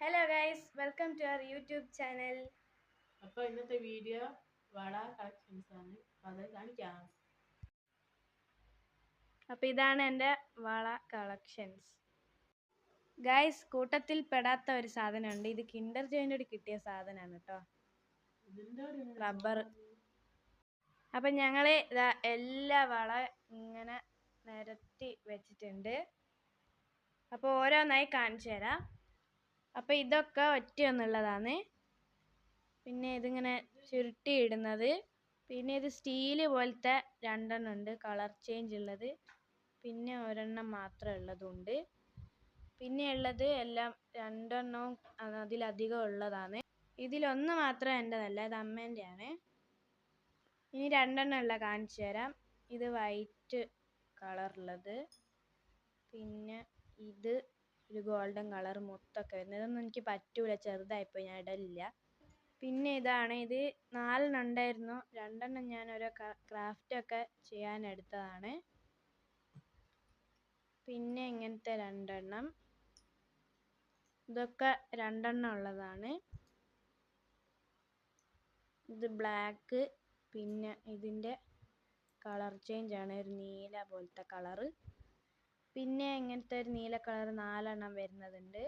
Hello guys, welcome to our YouTube channel. അപ്പോൾ ഇന്നത്തെ video വള കളക്ഷൻസ് ആണ്. അത് കാണിക്കാം. അപ്പോൾ ഇതാണ് എൻ്റെ വള കളക്ഷൻസ്. ഗൈസ്, കൂട്ടത്തിൽ പെടാത്ത ഒരു സാധനമുണ്ട്. ഇത് കിൻഡർ ജോയിനോട് കിട്ടിയ സാധനമാണ് കേട്ടോ. റബ്ബർ. അപ്പം ഞങ്ങൾ ഇതാ എല്ലാ വള ഇങ്ങനെ നിരത്തി വെച്ചിട്ടുണ്ട്. അപ്പോൾ ഓരോന്നായി കാണിച്ചു തരാം. അപ്പോൾ ഇതൊക്കെ ഒറ്റയൊന്നുള്ളതാണ്. പിന്നെ ഇതിങ്ങനെ ചുരുട്ടിയിടുന്നത്. പിന്നെ ഇത് സ്റ്റീല് പോലത്തെ രണ്ടെണ്ണം ഉണ്ട്, കളർ ചേഞ്ച് ഉള്ളത്. പിന്നെ ഒരെണ്ണം മാത്രമേ ഉള്ളതുണ്ട്. പിന്നെ ഉള്ളത് എല്ലാം രണ്ടെണ്ണവും അതിലധികം ഉള്ളതാണ്. ഇതിലൊന്ന് മാത്രം എൻ്റെതല്ല, ഇത് അമ്മേൻ്റെയാണ്. ഇനി രണ്ടെണ്ണം ഉള്ള കാണിച്ചു തരാം. ഇത് വൈറ്റ് കളറുള്ളത്, പിന്നെ ഇത് ഒരു ഗോൾഡൻ കളർ മുത്തൊക്കെ വരുന്നത്. ഇതൊന്നും എനിക്ക് പറ്റൂല, ചെറുതായിപ്പോയി, ഞാൻ ഇടലില്ല. പിന്നെ ഇതാണ്, ഇത് 4 ഉണ്ടായിരുന്നു, 2 ഞാൻ ഓരോ ക്രാഫ്റ്റൊക്കെ ചെയ്യാൻ എടുത്തതാണ്. പിന്നെ ഇങ്ങനത്തെ 2, ഇതൊക്കെ 2 ഉള്ളതാണ്. ഇത് ബ്ലാക്ക്, പിന്നെ ഇതിൻ്റെ കളർ ചേഞ്ച് ആണ്, ഒരു നീല പോലത്തെ കളറ്. പിന്നെ ഇങ്ങനത്തെ ഒരു നീല കളർ 4 വരുന്നതുണ്ട്.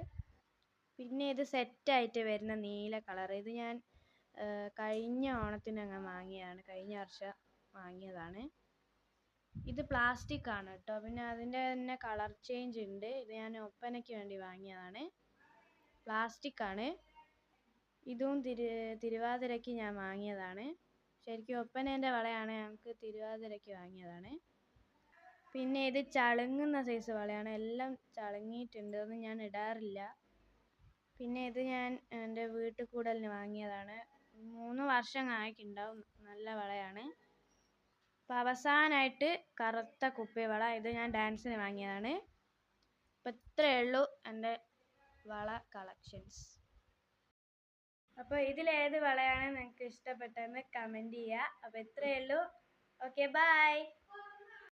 പിന്നെ ഇത് സെറ്റായിട്ട് വരുന്ന നീല കളർ, ഇത് ഞാൻ കഴിഞ്ഞ ഓണത്തിനങ്ങ് വാങ്ങിയതാണ്, കഴിഞ്ഞ വർഷം വാങ്ങിയതാണ്. ഇത് പ്ലാസ്റ്റിക് ആണ് കേട്ടോ. പിന്നെ അതിൻ്റെ തന്നെ കളർ ചേഞ്ച് ഉണ്ട്. ഇത് ഞാൻ ഒപ്പനയ്ക്ക് വേണ്ടി വാങ്ങിയതാണ്, പ്ലാസ്റ്റിക് ആണ്. ഇതും തിരുവാതിരയ്ക്ക് ഞാൻ വാങ്ങിയതാണ്. ശരിക്കും ഒപ്പനേൻ്റെ വളയാണ്, ഞങ്ങൾക്ക് തിരുവാതിരയ്ക്ക് വാങ്ങിയതാണ്. പിന്നെ ഇത് ചളുങ്ങുന്ന സൈസ് വളയാണ്, എല്ലാം ചളുങ്ങിയിട്ടുണ്ട്, അതൊന്നും ഞാൻ ഇടാറില്ല. പിന്നെ ഇത് ഞാൻ എൻ്റെ വീട്ടിൽ കൂടലിന് വാങ്ങിയതാണ്, 3 വർഷം ആയിട്ടുണ്ടാവും, നല്ല വളയാണ്. അപ്പോൾ അവസാനമായിട്ട് കറുത്ത കുപ്പി വള, ഇത് ഞാൻ ഡാൻസിന് വാങ്ങിയതാണ്. അപ്പോൾ ഇത്രയേ ഉള്ളൂ എൻ്റെ വള കളക്ഷൻസ്. അപ്പോൾ ഇതിലേത് വളയാണ് നിങ്ങൾക്ക് ഇഷ്ടപ്പെട്ടതെന്ന് കമൻറ്റ് ചെയ്യുക. അപ്പോൾ ഇത്രയേ ഉള്ളൂ. Okay, by.